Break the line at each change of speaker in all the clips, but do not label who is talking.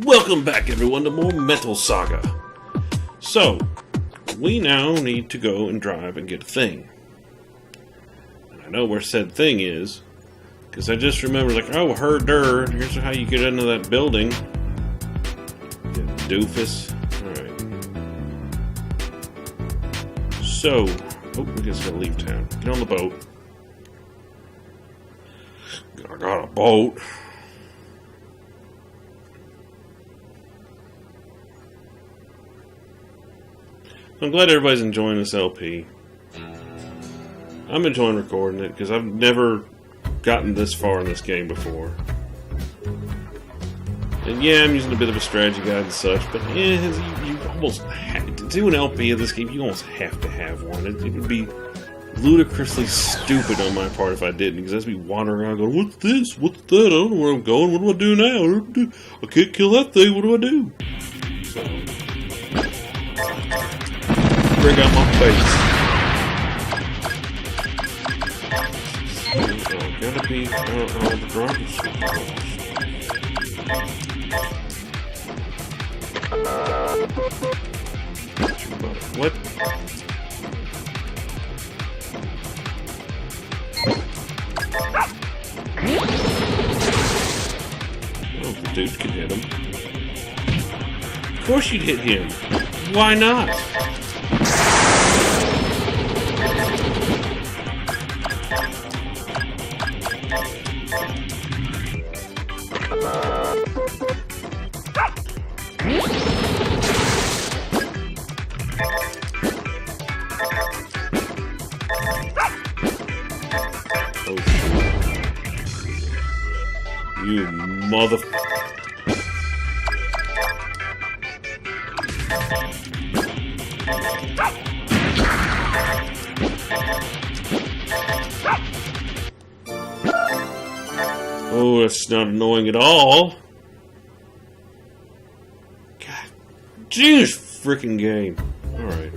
Welcome back, everyone, to more Metal Saga. So, we now need to go and drive and get a thing. And I know where said thing is, because I just remember, like, oh, here's how you get into that building. You doofus. Alright. So, we just gotta leave town. Get on the boat. I got a boat. I'm glad everybody's enjoying this LP. I'm enjoying recording it because I've never gotten this far in this game before. And yeah, I'm using a bit of a strategy guide and such, but yeah, you almost have to do an LP of this game. You almost have to have one. It would be ludicrously stupid on my part if I didn't, because I'd be wandering around going, "What's this? What's that? I don't know where I'm going. What do I do now? I can't kill that thing. What do I do?" So, bring out my face. Gotta be all the garbage. What? Oh, the dude can hit him. Of course you'd hit him. Why not? You mother... Oh, that's not annoying at all. God, genius freaking game. Alright.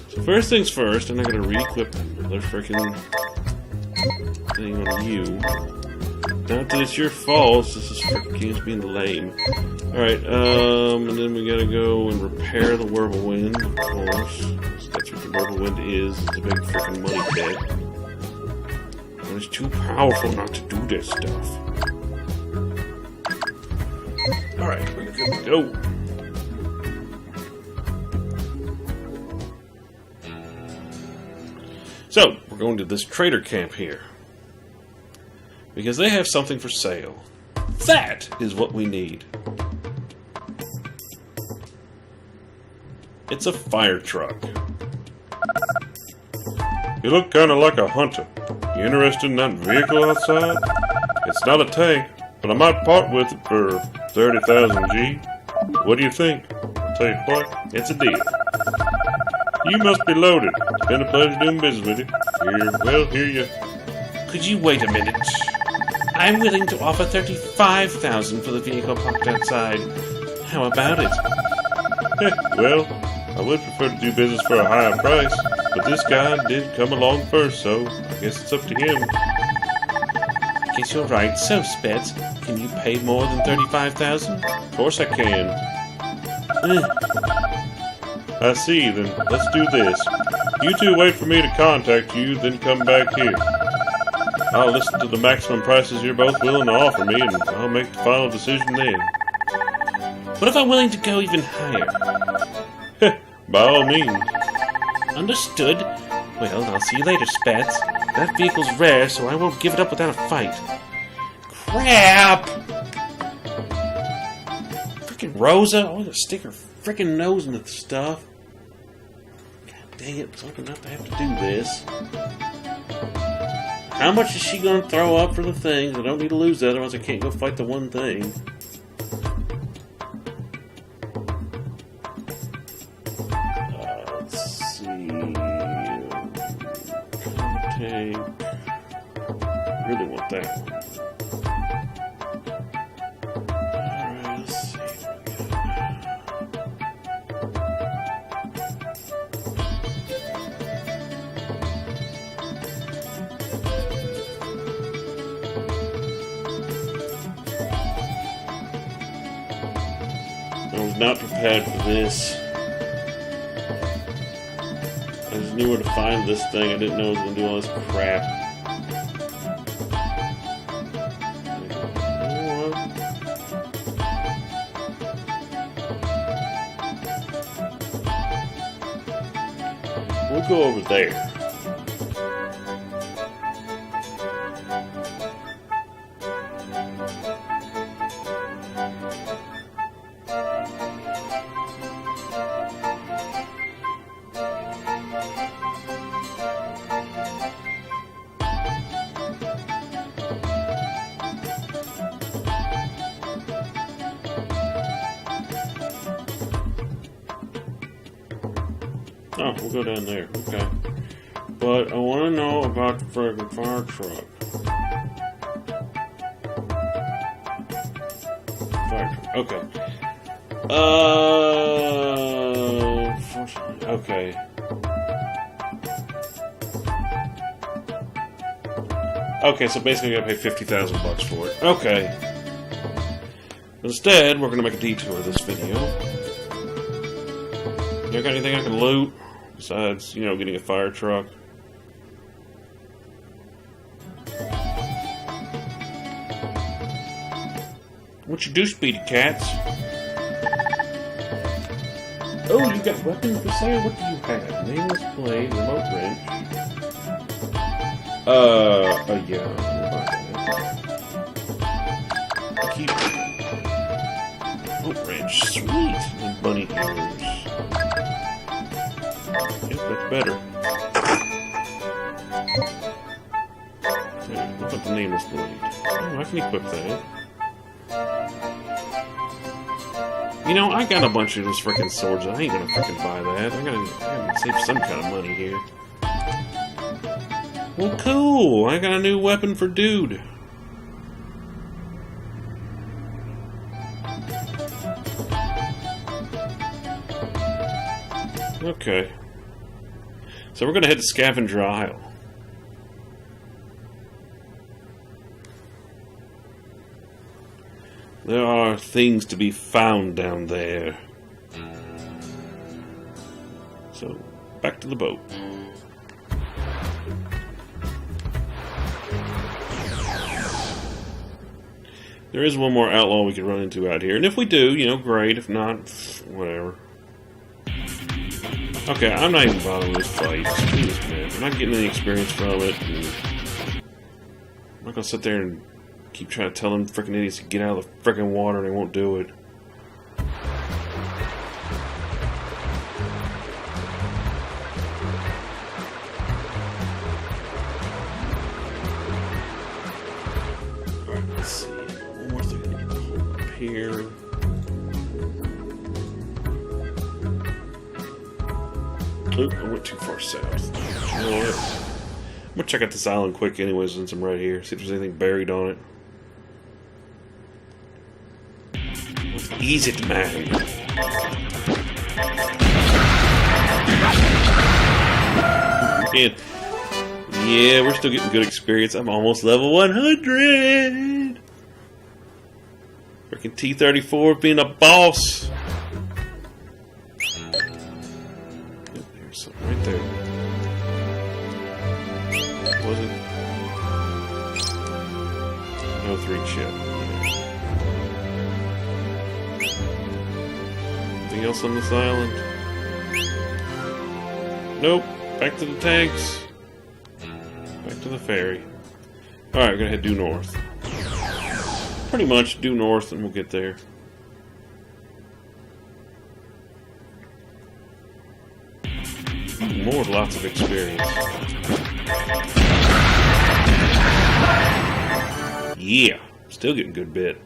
So first things first, I'm not gonna re-equip another freaking thing on you. Not that it's your fault, it's just this freaking game's being lame. Alright, and then we gotta go and repair the Whirlwind, of course. That's what the Whirlwind is. It's a big freaking money pit. But it's too powerful not to do this stuff. Alright, we're good to go. So, we're going to this trader camp here. Because they have something for sale. That is what we need. It's a fire truck. You look kind of like a hunter. You interested in that vehicle outside? It's not a tank, but I might part with it for 30,000 G. What do you think? I'll tell you what, it's a deal. You must be loaded. It's been a pleasure doing business with you. Here you.
Could you wait a minute? I'm willing to offer 35,000 for the vehicle parked outside. How about it?
Well, I would prefer to do business for a higher price, but this guy did come along first, so I guess it's up to him.
I guess you're right. So, Spetz, can you pay more than 35,000?
Of course I can. I see, then let's do this. You two wait for me to contact you, then come back here. I'll listen to the maximum prices you're both willing to offer me, and I'll make the final decision then.
What if I'm willing to go even higher?
By all means.
Understood. Well, I'll see you later, Spetz. That vehicle's rare, so I won't give it up without a fight. Crap! Frickin' Rosa, I want to stick her frickin' nose into the stuff. God dang it, I was hoping not to have to do this. How much is she going to throw up for the things? I don't need to lose that, otherwise I can't go fight the one thing. Let's see. Take. Really want that one. Alright, let's see.
not prepared for this. I just knew where to find this thing. I didn't know it was going to do all this crap. We'll go over there. Oh, we'll go down there. Okay. But I want to know about the friggin' fire truck. Fire truck. Okay. Okay. Okay, so basically I gotta pay 50,000 bucks for it. Okay. Instead, we're gonna make a detour of this video. You got anything I can loot? Besides, you know, getting a fire truck. What you do, speedy cats? Oh, you got weapons for sale? What do you have? Nameless blade, remote wrench. Yeah. Keep remote wrench, sweet, and bunny ears. Yep, that's better. What about the nameless blade? Oh, I can equip that. You know, I got a bunch of those frickin' swords. I ain't gonna frickin' buy that. I gotta save some kind of money here. Well, cool. I got a new weapon for dude. Okay. So we're gonna head to Scavenger Isle. There are things to be found down there. So, back to the boat. There is one more outlaw we could run into out here. And if we do, you know, great. If not, whatever. Okay, I'm not even bothering with this fight. Screw this, man. I'm not getting any experience from it. I'm not gonna sit there and keep trying to tell them frickin' idiots to get out of the frickin' water and they won't do it. Alright, let's see. One more thing I need to hold up here. Oop, I went too far south. You know what? I'm gonna check out this island quick anyways since I'm right here. See if there's anything buried on it. What is it, man? And yeah, we're still getting good experience. I'm almost level 100! Freaking T-34 being a boss! Yep, there's something right there. Was it? No 3 ship. Anything else on this island? Nope. Back to the tanks. Back to the ferry. Alright, we're gonna head due north. Pretty much due north and we'll get there. More lots of experience. Yeah, still getting a good bit.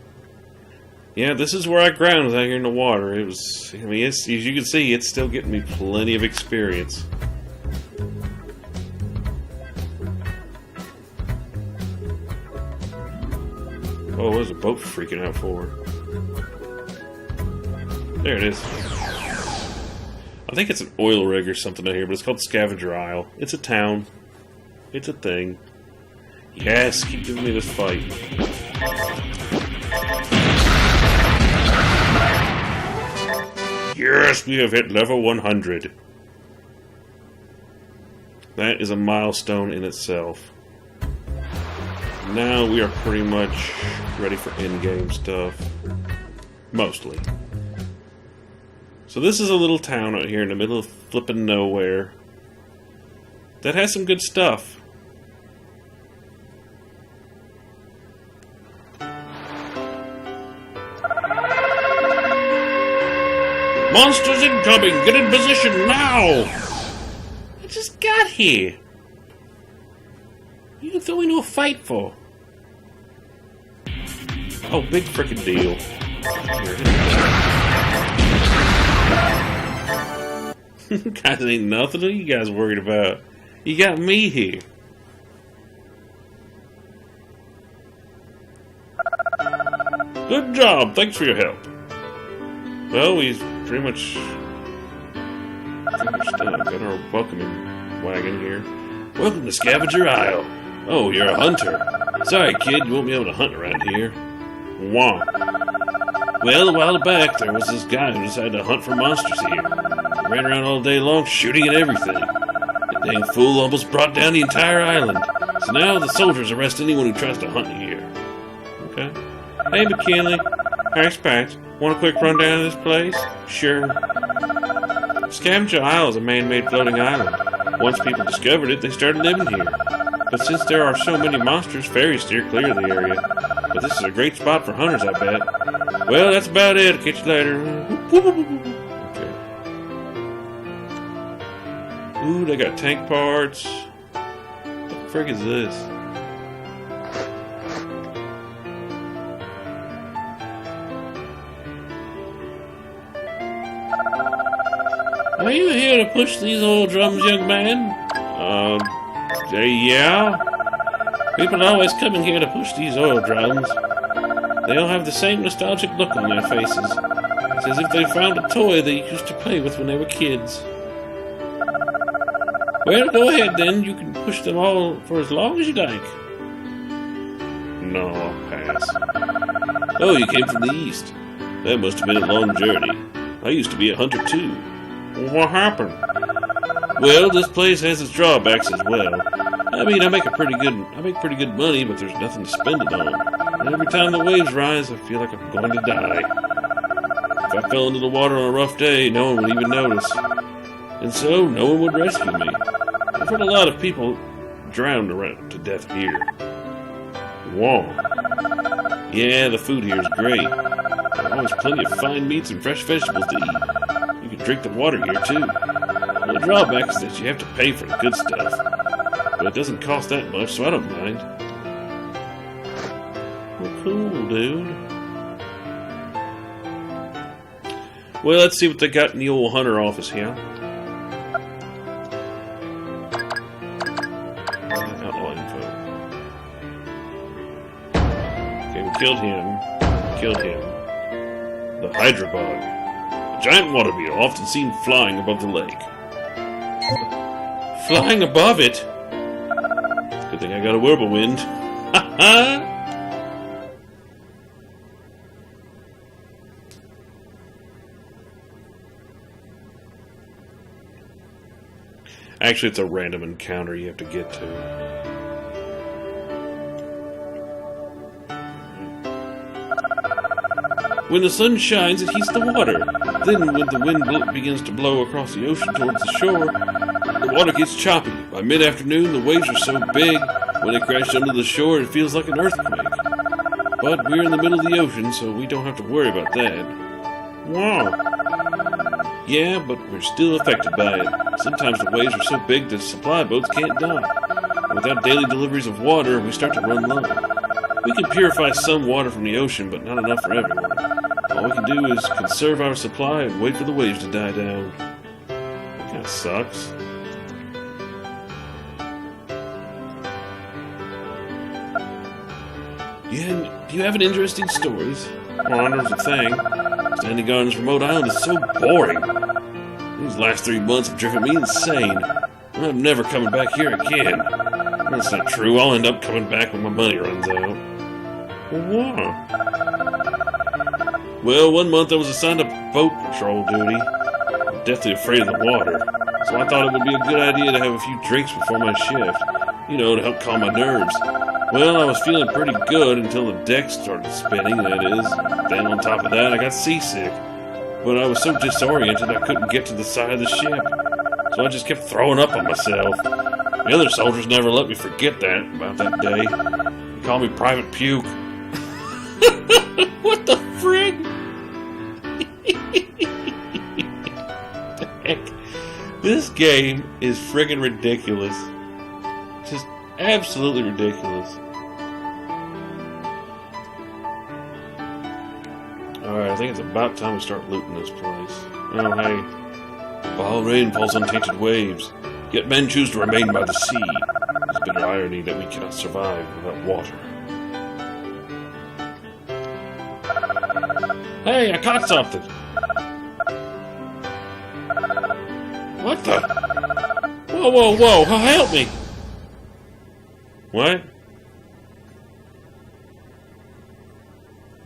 Yeah, this is where I grounded out here in the water. It was, I mean, as you can see, it's still getting me plenty of experience. Oh, what was a boat freaking out for? There it is. I think it's an oil rig or something out here, but it's called Scavenger Isle. It's a town. It's a thing. Yes, keep giving me this fight. Yes, we have hit level 100. That is a milestone in itself. Now we are pretty much ready for in-game stuff. Mostly. So this is a little town out here in the middle of flippin' nowhere that has some good stuff. Monsters incoming! Get in position now!
I just got here. You throw me into a fight for?
Oh, big frickin' deal. Guys, ain't nothing you guys worried about. You got me here. Good job. Thanks for your help. Well, we've pretty much done. Got our welcoming wagon here. Welcome to Scavenger Isle. Oh, you're a hunter. Sorry, kid, you won't be able to hunt around here. Wah. Well, a while back, there was this guy who decided to hunt for monsters here. He ran around all day long shooting at everything. The dang fool almost brought down the entire island. So now the soldiers arrest anyone who tries to hunt here. Okay. Hey, McKinley. Hi, Spatz. Want a quick rundown of this place? Sure. Scavenger Isle is a man-made floating island. Once people discovered it, they started living here. But since there are so many monsters, ferries steer clear of the area. But this is a great spot for hunters, I bet. Well, that's about it. Catch you later. Okay. Ooh, they got tank parts. What the frick is this? Are you here to push these old drums, young man? Yeah. People are always coming here to push these oil drums. They all have the same nostalgic look on their faces. It's as if they found a toy they used to play with when they were kids. Well, go ahead then. You can push them all for as long as you like. No, I'll pass. Oh, you came from the east. That must have been a long journey. I used to be a hunter too. What happened? Well, this place has its drawbacks as well. I mean, I make pretty good money, but there's nothing to spend it on. And every time the waves rise, I feel like I'm going to die. If I fell into the water on a rough day, no one would even notice. And so, no one would rescue me. I've heard a lot of people drowned around to death here. Whoa. Yeah, the food here is great. There's always plenty of fine meats and fresh vegetables to eat. You can drink the water here, too. The drawback is that you have to pay for the good stuff. But it doesn't cost that much, so I don't mind. Well, cool, dude. Well, let's see what they got in the old hunter office here. Outlaw info. Okay, we killed him. The Hydra Bug. A giant water beetle often seen flying above the lake. Flying above it? Good thing I got a whirlwind. Ha ha! Actually, it's a random encounter you have to get to. When the sun shines, it heats the water. Then, when the wind begins to blow across the ocean towards the shore, the water gets choppy. By mid-afternoon, the waves are so big, when they crash under the shore, it feels like an earthquake. But we're in the middle of the ocean, so we don't have to worry about that. Wow. Yeah, but we're still affected by it. Sometimes the waves are so big that supply boats can't dock. Without daily deliveries of water, we start to run low. We can purify some water from the ocean, but not enough for everyone. All we can do is conserve our supply and wait for the waves to die down. That kind of sucks. Do you have any interesting stories? Wonders a thing. Standing Gardens Remote Island is so boring. These last 3 months have driven me insane. I'm never coming back here again. That's not true. I'll end up coming back when my money runs out. Well, 1 month I was assigned to boat patrol duty. deathly afraid of the water, so I thought it would be a good idea to have a few drinks before my shift, you know, to help calm my nerves. Well, I was feeling pretty good until the deck started spinning, that is. Then on top of that, I got seasick. But I was so disoriented I couldn't get to the side of the ship, so I just kept throwing up on myself. The other soldiers never let me forget about that day. They call me Private Puke. What the frig? The heck? This game is friggin' ridiculous. Just absolutely ridiculous. Alright, I think it's about time we start looting this place. Oh, hey. While rain falls on tainted waves, yet men choose to remain by the sea. It's bitter irony that we cannot survive without water. Hey, I caught something! What the? Whoa, whoa, whoa! Help me! What?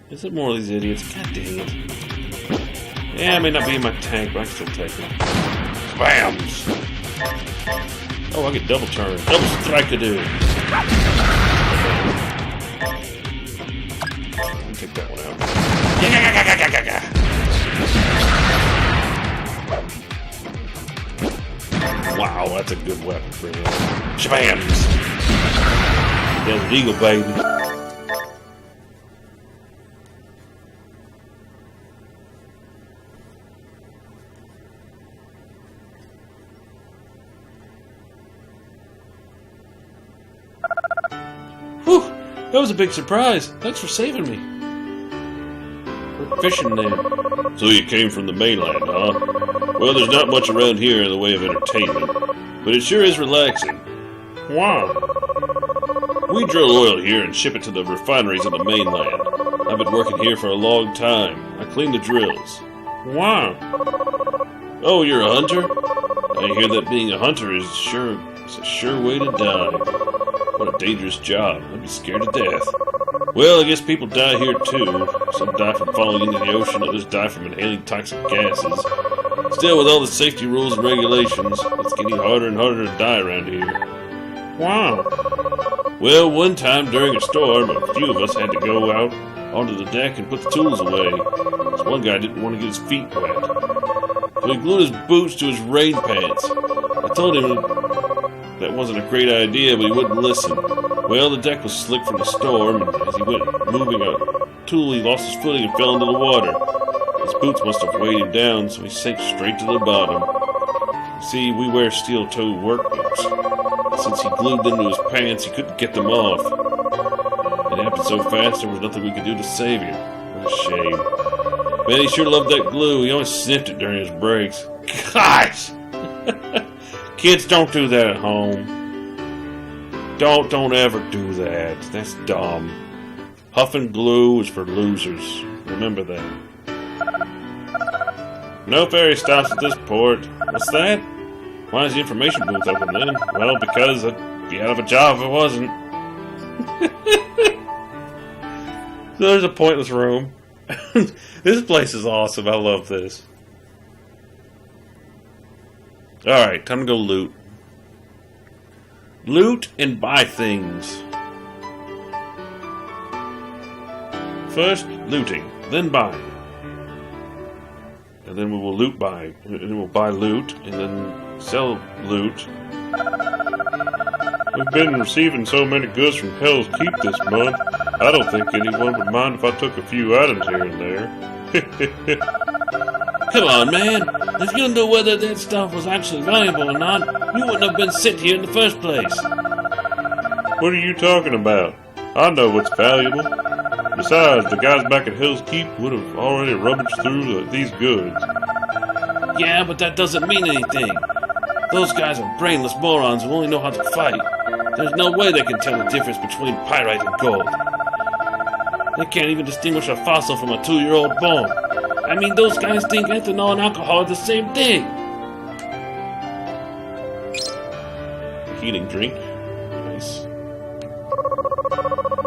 Is it more of these idiots? God dang it. Yeah, I may not be in my tank, but I can still take them. Bams! Oh, I get double turn. Double strike-a-doo. I'll take that one out. Wow, that's a good weapon for him. Shabams! Desert Eagle, baby. Whew! That was a big surprise. Thanks for saving me. We're fishing then. So you came from the mainland, huh? Well, there's not much around here in the way of entertainment, but it sure is relaxing. Wow. We drill oil here and ship it to the refineries on the mainland. I've been working here for a long time. I clean the drills. Wow. Oh, you're a hunter? I hear that being a hunter is a sure way to die. What a dangerous job. I'd be scared to death. Well, I guess people die here too. Some die from falling into the ocean, others die from inhaling toxic gases. Still, with all the safety rules and regulations, it's getting harder and harder to die around here. Wow. Well, one time during a storm, a few of us had to go out onto the deck and put the tools away. This one guy didn't want to get his feet wet, so he glued his boots to his rain pants. I told him that wasn't a great idea, but he wouldn't listen. Well, the deck was slick from the storm, and as he went moving a tool, he lost his footing and fell into the water. His boots must have weighed him down, so he sank straight to the bottom. You see, we wear steel-toed work boots. Since he glued them to his pants, he couldn't get them off. It happened so fast, there was nothing we could do to save him. What a shame. Man, he sure loved that glue. He always sniffed it during his breaks. Gosh! Kids, don't do that at home. Don't ever do that. That's dumb. Huffing glue is for losers. Remember that. No ferry stops at this port. What's that? Why is the information booth open then? Well, because I'd be out of a job if it wasn't. So there's a pointless room. This place is awesome. I love this. Alright, time to go loot. Loot and buy things. First, looting, then buying. And then we will loot buy. And then we'll buy loot, and then sell loot. We've been receiving so many goods from Hell's Keep this month. I don't think anyone would mind if I took a few items here and there. Come on, man. If you knew whether that stuff was actually valuable or not, you wouldn't have been sent here in the first place. What are you talking about? I know what's valuable. Besides, the guys back at Hell's Keep would have already rummaged through these goods. Yeah, but that doesn't mean anything. Those guys are brainless morons who only know how to fight. There's no way they can tell the difference between pyrite and gold. They can't even distinguish a fossil from a 2-year-old bone. I mean, those guys think ethanol and alcohol are the same thing. Heating drink. Nice.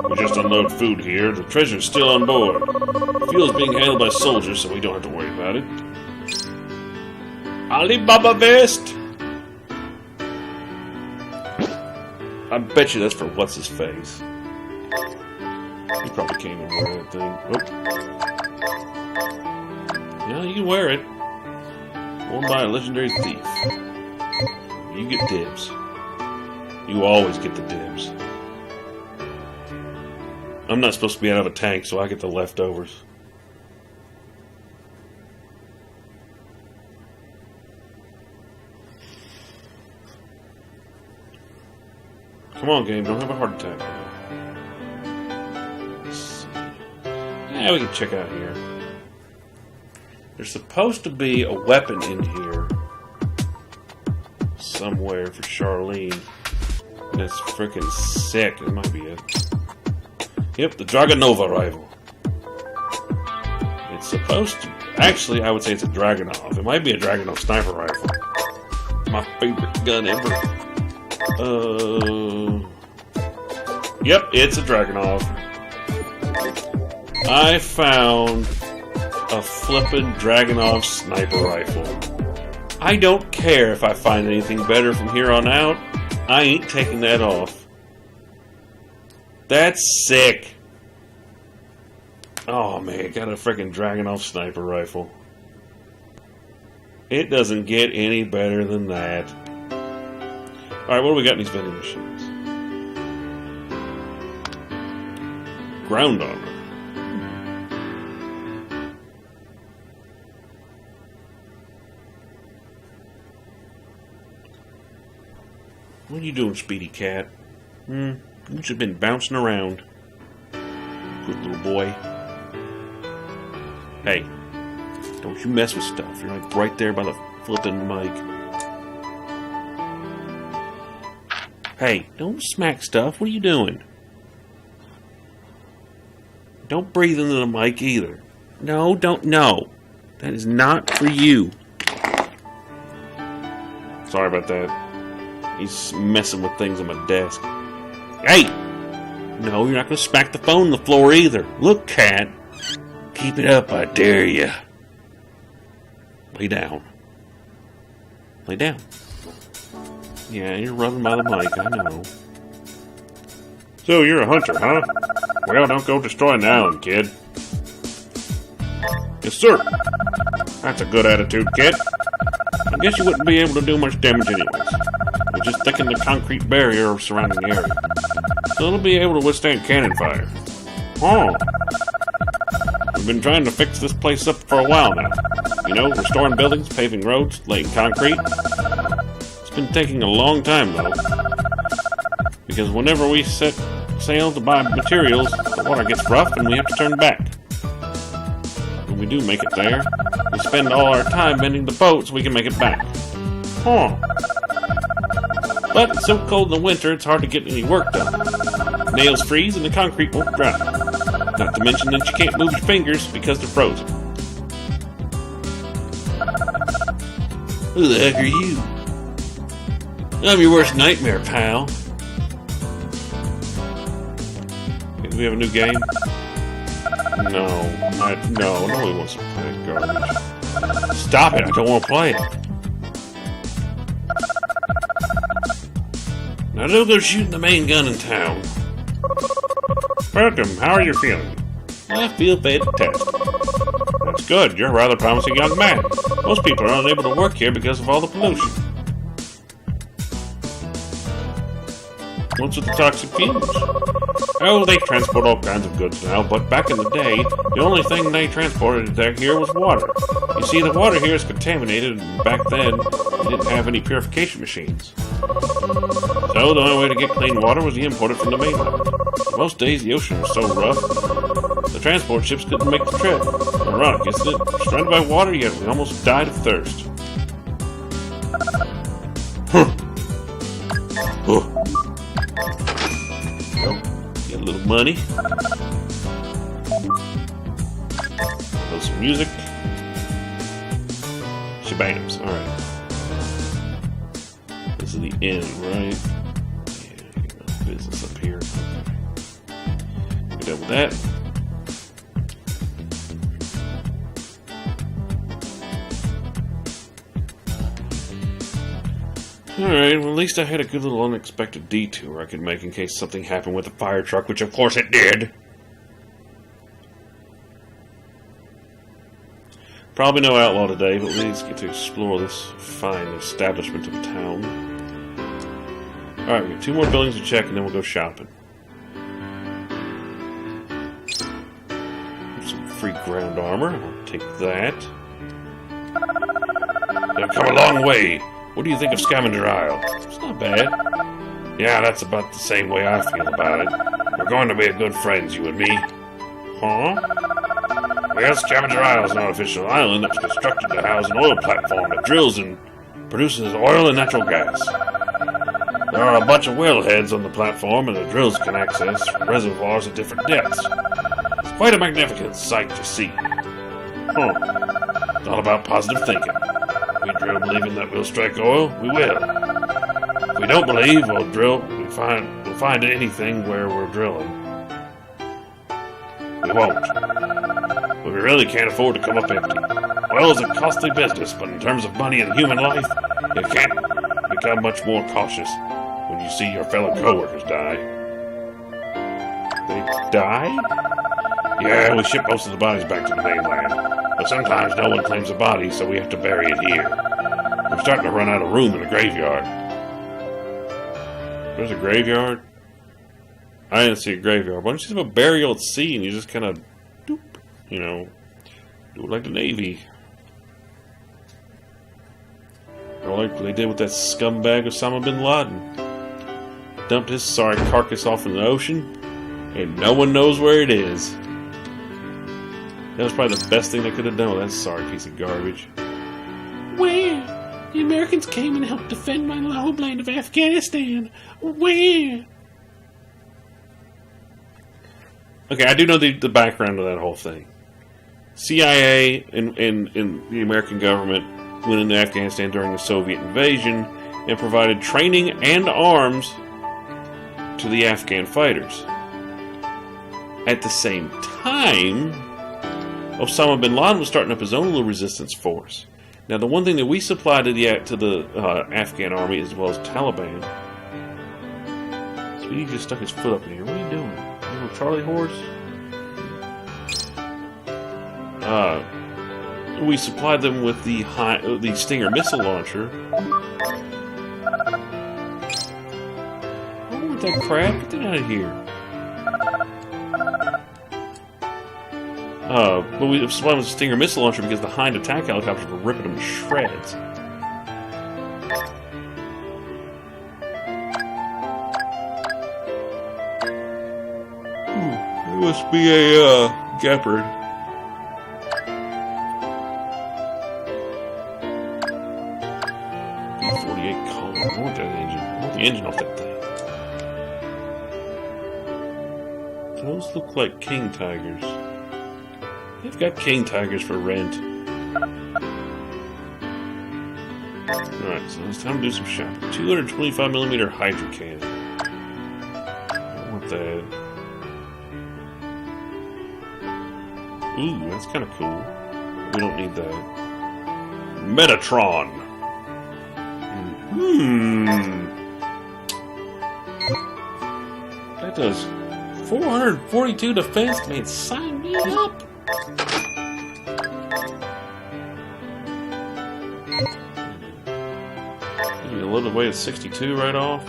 We just unload food here. The treasure's still on board. The fuel's being handled by soldiers, so we don't have to worry about it. Alibaba vest! I bet you that's for what's-his-face. You probably can't even wear that thing. Oh. Yeah, you can wear it. Worn by a legendary thief. You get dibs. You always get the dibs. I'm not supposed to be out of a tank, so I get the leftovers. Come on, game, don't have a heart attack. Let's see. Yeah, we can check out here. There's supposed to be a weapon in here somewhere for Charlene. That's freaking sick. It might be it. Yep, the Dragonova rifle. It's supposed to... Actually, I would say it's a Dragonov. It might be a Dragonov sniper rifle. My favorite gun ever. Yep, it's a Dragonov. I found a flippin' Dragonov sniper rifle. I don't care if I find anything better from here on out. I ain't taking that off. That's sick. Oh man, got a freaking Dragonov sniper rifle. It doesn't get any better than that. Alright, what do we got in these vending machines? Ground armor. What are you doing, Speedy Cat? You should have been bouncing around. Good little boy. Hey, don't you mess with stuff. You're like right there by the flippin' mic. Hey, don't smack stuff. What are you doing? Don't breathe into the mic either. No, don't. No. That is not for you. Sorry about that. He's messing with things on my desk. Hey! No, you're not going to smack the phone on the floor either. Look, cat. Keep it up, I dare you. Lay down. Lay down. Yeah, you're running by the mic, I know. So, you're a hunter, huh? Well, don't go destroying the island, kid. Yes, sir. That's a good attitude, kid. I guess you wouldn't be able to do much damage anyways. We just thicken the concrete barrier surrounding the area. So it'll be able to withstand cannon fire. Oh. We've been trying to fix this place up for a while now. You know, restoring buildings, paving roads, laying concrete. It's been taking a long time, though. Because whenever we set sail to buy materials, the water gets rough and we have to turn back. When we do make it there, we spend all our time mending the boat so we can make it back. Huh. But it's so cold in the winter, it's hard to get any work done. Nails freeze and the concrete won't dry. Not to mention that you can't move your fingers because they're frozen. Who the heck are you? I'm your worst nightmare, pal. Do we have a new game? No, nobody wants to play garbage. Stop it, I don't want to play it. Now don't go shooting the main gun in town. Phantom, how are you feeling? I feel fantastic. That's good, you're a rather promising young man. Most people are unable to work here because of all the pollution. What's with the toxic fumes? Oh, they transport all kinds of goods now, but back in the day, the only thing they transported here was water. You see, the water here is contaminated, and back then, they didn't have any purification machines. So, the only way to get clean water was to import it from the mainland. Most days, the ocean was so rough, the transport ships couldn't make the trip. Ironic, isn't it? Surrounded by water, yet we almost died of thirst. Get a little money. Play some music. Shabams. Alright. This is the end, right? Yeah, business up here. Okay. We're done with that. Alright, well at least I had a good little unexpected detour I could make in case something happened with the fire truck, which of course it did. Probably no outlaw today, but we get to explore this fine establishment of a town. Alright, we got 2 more buildings to check and then we'll go shopping. Some free ground armor, I'll take that. They've come a long way. What do you think of Scavenger Isle? It's not bad. Yeah, that's about the same way I feel about it. We're going to be good friends, you and me. Huh? Well, Scavenger Isle is an artificial island that's constructed to house an oil platform that drills and produces oil and natural gas. There are a bunch of wellheads on the platform, and the drills can access reservoirs at different depths. It's quite a magnificent sight to see. Huh. It's all about positive thinking. We drill believing that we'll strike oil, we will. If we don't believe we'll drill, we'll find anything where we're drilling. We won't. But we really can't afford to come up empty. Oil is a costly business, but in terms of money and human life, you can't become much more cautious when you see your fellow co-workers die. They die? Yeah, we ship most of the bodies back to the mainland. But sometimes no one claims a body, so we have to bury it here. We're starting to run out of room in the graveyard. There's a graveyard? I didn't see a graveyard. Why don't you just have a burial at sea and you just kind of, doop, you know, do it like the Navy. Or like they did with that scumbag Osama bin Laden. Dumped his sorry carcass off in the ocean, and no one knows where it is. That was probably the best thing they could have done with that sorry piece of garbage.
Where? The Americans came and helped defend my homeland of Afghanistan. Where?
Okay, I do know the background of that whole thing. CIA and the American government went into Afghanistan during the Soviet invasion and provided training and arms to the Afghan fighters. At the same time, Osama bin Laden was starting up his own little resistance force. Now, the one thing that we supplied to the Afghan army, as well as Taliban. So he just stuck his foot up in here. What are you doing? You little Charlie horse? We supplied them with the Stinger missile launcher. I don't want that crap. Get that out of here. But we supplied them with the Stinger missile launcher because the Hind attack helicopters were ripping them to shreds. It must be a Gepard. B-48 column. I want that engine. I want the engine off that thing. Those look like king tigers. They've got king tigers for rent. Alright, so it's time to do some shopping. 225mm Hydra cannon. I want that. Ooh, that's kind of cool. We don't need that. Metatron. That does 442 defense. Man, sign me up. You load the weight at 62 right off.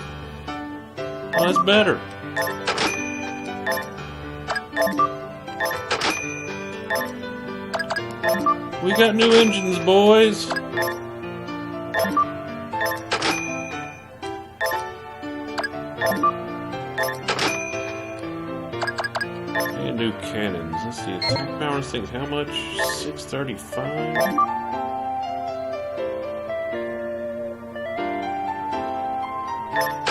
Oh, that's better. We got new engines, boys. And new cannons. Let's see, attack power of things. How much? 635?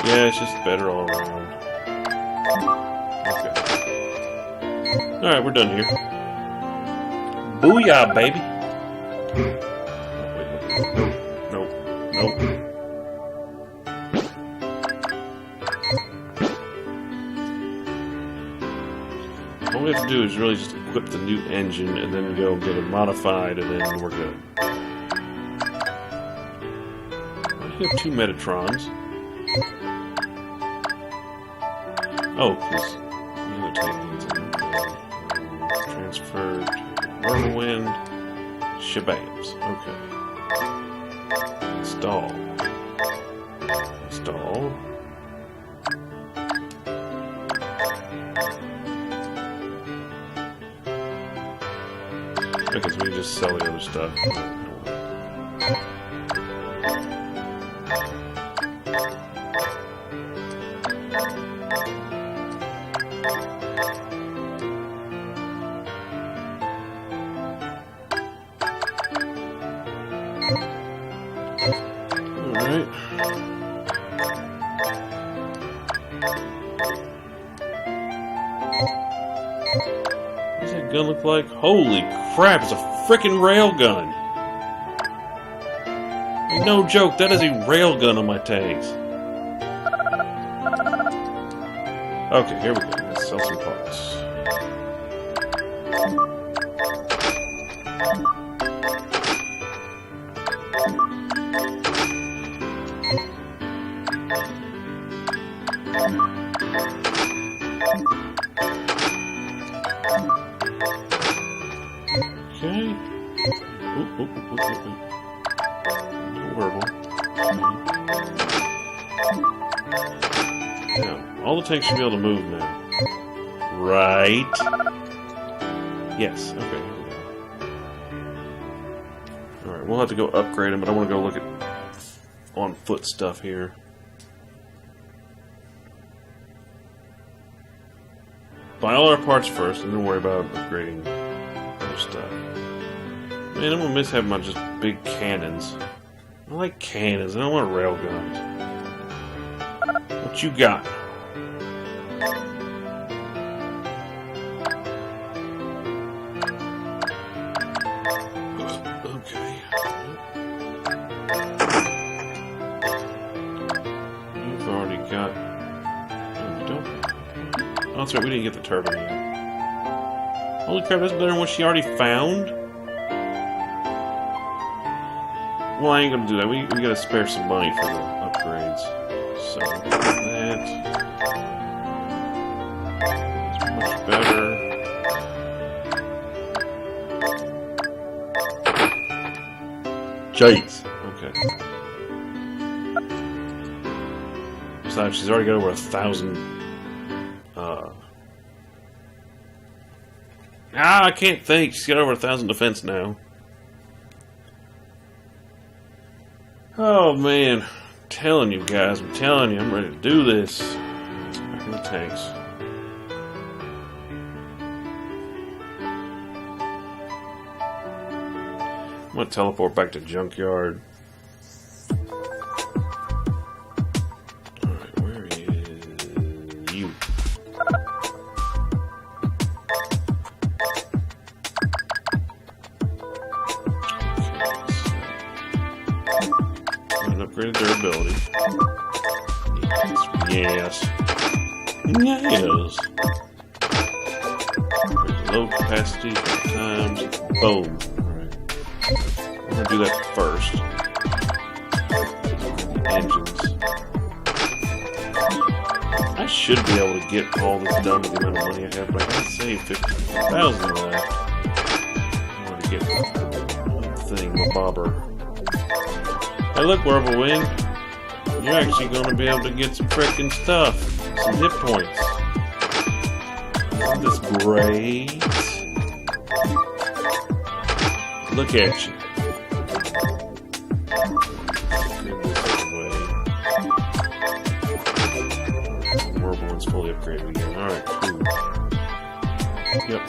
Yeah, it's just better all around. Okay. Alright, we're done here. Booyah, baby! Nope. All we have to do is really just equip the new engine and then go get it modified and then we're good. What You have 2 Metatrons. Oh, because the other tank needs a transfer to Whirlwind. Shabams. Okay. Install. Install. Okay, so we can just sell the other stuff. Alright. What's that gun look like? Holy crap, it's a frickin' railgun! No joke, that is a railgun on my tanks. Okay, here we go. Let's sell some parts. Okay. Now, all the tanks should be able to move now. Right? Yes, okay. Alright, we'll have to go upgrade them, but I want to go look at on foot stuff here. Buy all our parts first, and then worry about upgrading other stuff. Man, I'm gonna miss having my just big cannons. I like cannons, I don't want railguns. What you got? Okay. You've already got... Oh, you don't? Oh, that's right, we didn't get the turbine yet. Holy crap, that's better than what she already found? Well, I ain't gonna do that. We gotta spare some money for the upgrades. So, that... is much better. Jeez! Okay. Besides, she's already got over 1,000... I can't think. She's got over 1,000 defense now. Oh man, I'm telling you guys, I'm telling you, I'm ready to do this. Back in the tanks. I'm gonna teleport back to Junkyard. Alright, where is you? Upgraded durability. Yes. Yes. Low capacity, times. Boom. Alright. I'm gonna do that first. Engines. I should be able to get all this done with the amount of money I have, but I gotta save 50,000 left. I'm gonna get one thing, a bobber. Hey look, Whirlwind, you're actually going to be able to get some frickin' stuff. Some hit points. Isn't this great? Look at you. Whirlwind's fully upgraded again. Alright, cool. Yep.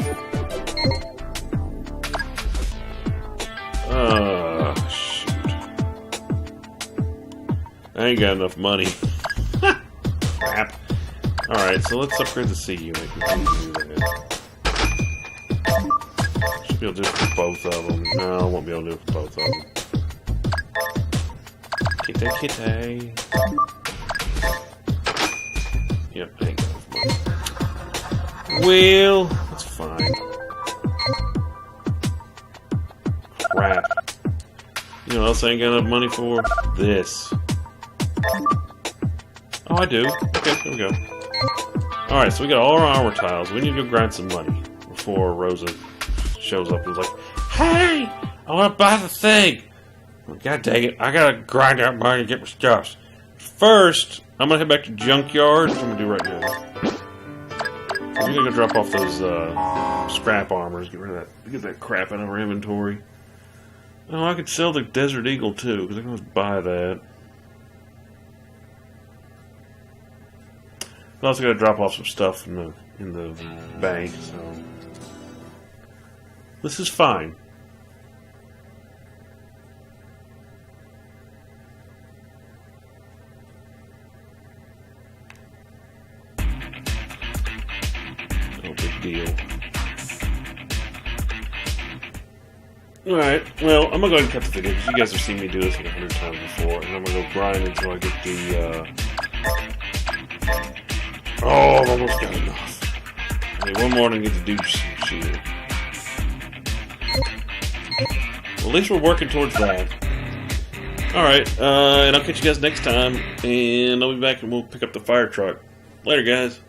I ain't got enough money. Crap. Alright, so let's upgrade the CU. I can do that. Should be able to do it for both of them. No, I won't be able to do it for both of them. Kitty, kitty. Yep, I ain't got enough money. Well, that's fine. Crap. You know what else I ain't got enough money for? This. I do. Okay, there we go. Alright, so we got all our armor tiles. We need to go grind some money before Rosa shows up and is like, "Hey! I want to buy the thing!" God dang it, I gotta grind out money to get my stuff. First, I'm gonna head back to Junkyard. That's what I'm gonna do right now. I'm gonna go drop off those scrap armors, get that crap out of our inventory. Oh, I could sell the Desert Eagle too, because I can just buy that. I also gotta drop off some stuff in the bank, so this is fine. No big deal. Alright, well, I'm gonna go ahead and cut the video because you guys have seen me do this like 100 times before, and I'm gonna go grind until I get the, oh, I've almost got enough. I mean, one more and I get the Duke's shield. Well, at least we're working towards that. Alright, and I'll catch you guys next time, and I'll be back and we'll pick up the fire truck. Later, guys.